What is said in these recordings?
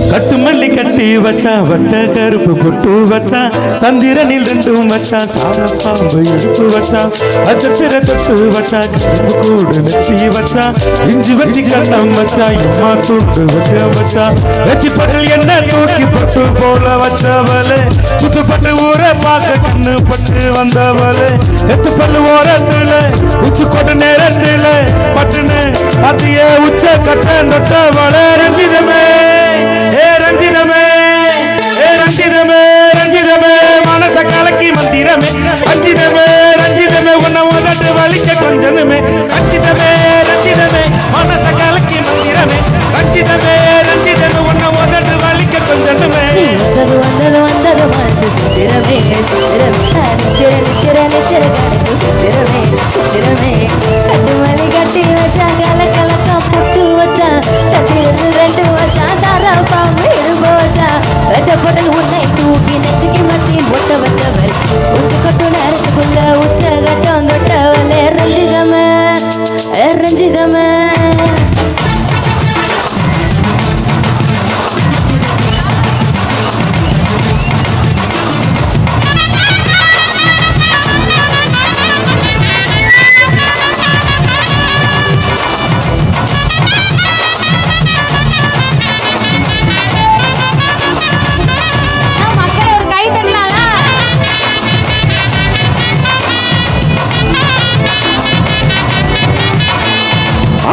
கட்டுமல்லி கட்டி வச்சா வட்ட கருப்பு பொட்டு வச்சா சந்திரனில் ரெண்டும் வச்சா சாணப்பாம்பு எடுப்பு வச்சா அச்சத்திர தொட்டு வச்சா கரும்பு கூடு நெத்தி வச்சா இஞ்சி வச்சி கட்டம் வச்சா இம்மா தூட்டு வைக்க வச்சா வெச்சி பட்டல் என்ன தூக்கி பட்டு போல வச்சவளே சுத்துப்பட்டு ஊரை பார்க்க கண்ணு பட்டு வந்தவளே எத்து பல்லு ஓரத்துல உச்சு கொட்ட நேரத்துல பட்டுன்னு பாத்திய உச்ச கட்ட நொட்டவளே ரஞ்சிதமே ரஞ்சிதமே ரஞ்சிதமே ரஞ்சிதமே மனச கலக்கி மந்திரமே ரஞ்சிதமே ரஞ்சிதமே உன்னை உதட்டு வலிக்க கொஞ்சமே ரஞ்சிதமே ரஞ்சிதமே மனச கலக்கி மந்திரமே ரஞ்சிதமே ரஞ்சிதமே உன்னை உதட்டு வலிக்க கொஞ்சமே வந்தது வந்தது வந்தது மனசு சித்திரமே சித்திரமே நித்திர நித்திர கணக்கு சித்திரமே சித்திரமே கட்டுமணி கட்டி வச்சா கல கலக்கா புட்டு வச்சா சத்திரத்தில் ரெண்டு வச்சா சாரா பாம்பு இரும்பு வச்சா ரஜப்படல் உன்னை தூக்கி நெத்திக்கு மத்தியில் ஒட்ட வச்சவள் உச்ச கொட்டு நேரத்துக்குள்ள உச்ச கட்டம் தொட்டவளே ரஞ்சிதமே ரஞ்சிதமே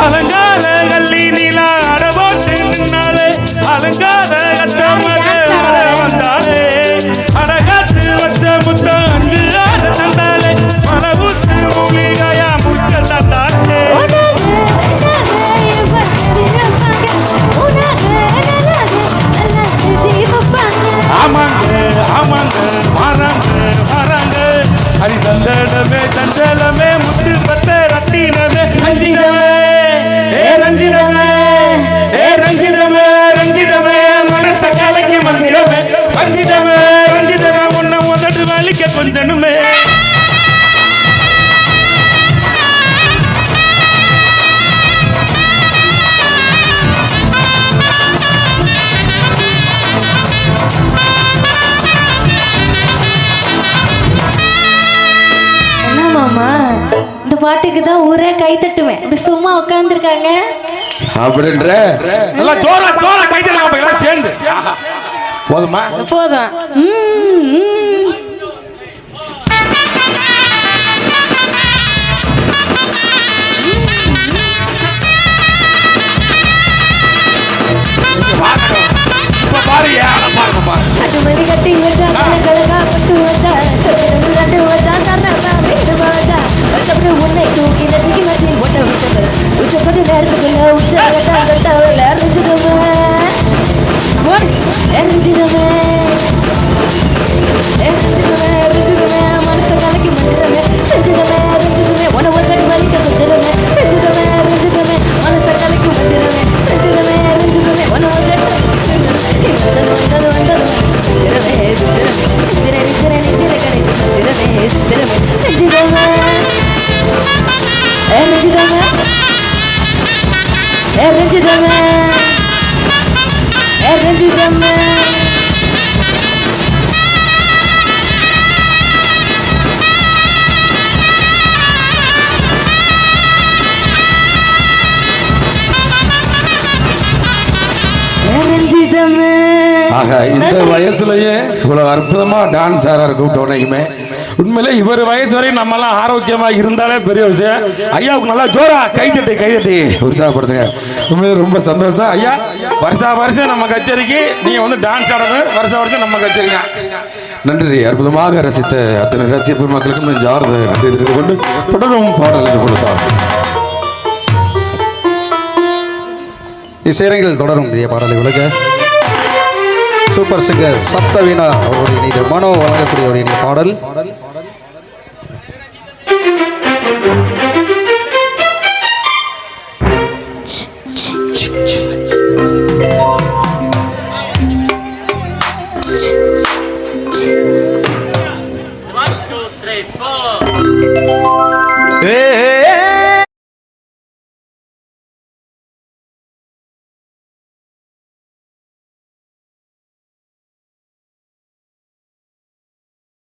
அலங்கார கல்லி நீலா அடபோட்டு நின்னாலே அலங்கார கட்டமக வந்தாலே அடகாத்து வச்ச முத்தம் அஞ்சு ஆட தந்தாலே மலபூத்து மூலிகையா முச்ச தந்தாலே ஆமாங்க ஆமாங்க வராங்க வராங்க ஹரிசந்தனமே சஞ்சலமே முத்து பத்த ரத்தினமே ரஞ்சிதமே ரஞ்சிதமே ரஞ்சிதமே ரஞ்சிதமே மனச கலக்கி மந்திரமே ரஞ்சிதமே ரஞ்சிதமே உன்னை உதட்டு வலிக்க கொஞ்சமே இந்த பாட்டுக்கு தான் ஊரே கை தட்டுவேன் இப்படி சும்மா உட்கார்ந்துருக்காங்க அப்படின்ற எல்லாம் ஜோரா ஜோரா கை தட்டுங்க எல்லாம் சேர்ந்து போதுமா போதும் கட்டுமணி கட்டி வச்சா கலகலகா பட்டு வச்சா ரெண்டு வச்சா சரணா வீடு வச்சா வச்சப்படி உன்னை தூக்கி நதிக்கு மத்தியில் ஒட்ட வச்சவர் உச்சப்படி நேரத்துக்குள்ள உச்ச கட்டா கட்டவல ரஞ்சிதமே ரஞ்சிதமே ரஞ்சிதமே ரஞ்சிதமே மனச கலக்கி மந்திரமே ரஞ்சிதமே ரஞ்சிதமே உன ஒரு கட்டி வலிக்க கொஞ்சமே ரஞ்சிதமே ரஞ்சிதமே மனச கலக்கி மந்திரமே ரஞ்சிதமே ரஞ்சிதமே உன ஒரு கட்டி வந்தது வந்தது வந்தது சித்திரமே சித்திரமே நித்திர நித்திர நித்திர கணக்கு சித்திரமே சித்திரமே ரஞ்சிதமே ரஞ்சிதமே ரஞ்சிதமே ரஞ்சிதமே ஆக இந்த வயசுலயே இவ்வளவு அற்புதமா டான்ஸ் ஆடுற கூப்பிட்ட உடனேயுமே உண்மையிலே இவர் வயசு வரையும் நம்ம எல்லாம் ஆரோக்கியமா இருந்தாலே பெரிய விஷயம். ஐயாவுக்கு நல்லா ஜோரா கைதட்டி உற்சாகப்படுத்துங்க. உண்மையிலே ரொம்ப சந்தோஷம். ஐயா வருஷம் நம்ம கச்சேரிக்கு நீங்க வந்து டான்ஸ் ஆடணும். வருஷம் நம்ம கச்சேரிங்க நன்றி. அற்புதமாக ரசித்த அத்தனை ரசிக பெருமக்களுக்கும் நெஞ்சார்ந்த நன்றி தெரிவித்துக் கொண்டு தொடரும் பாடல்கள் கொடுத்தார். இசையரங்கில் தொடரும் இந்திய பாடலை உலக சூப்பர் சிங்கர் சப்தவீணா அவருடைய இணைந்த மனோ வழங்கக்கூடிய ஒரு இணைய பாடல்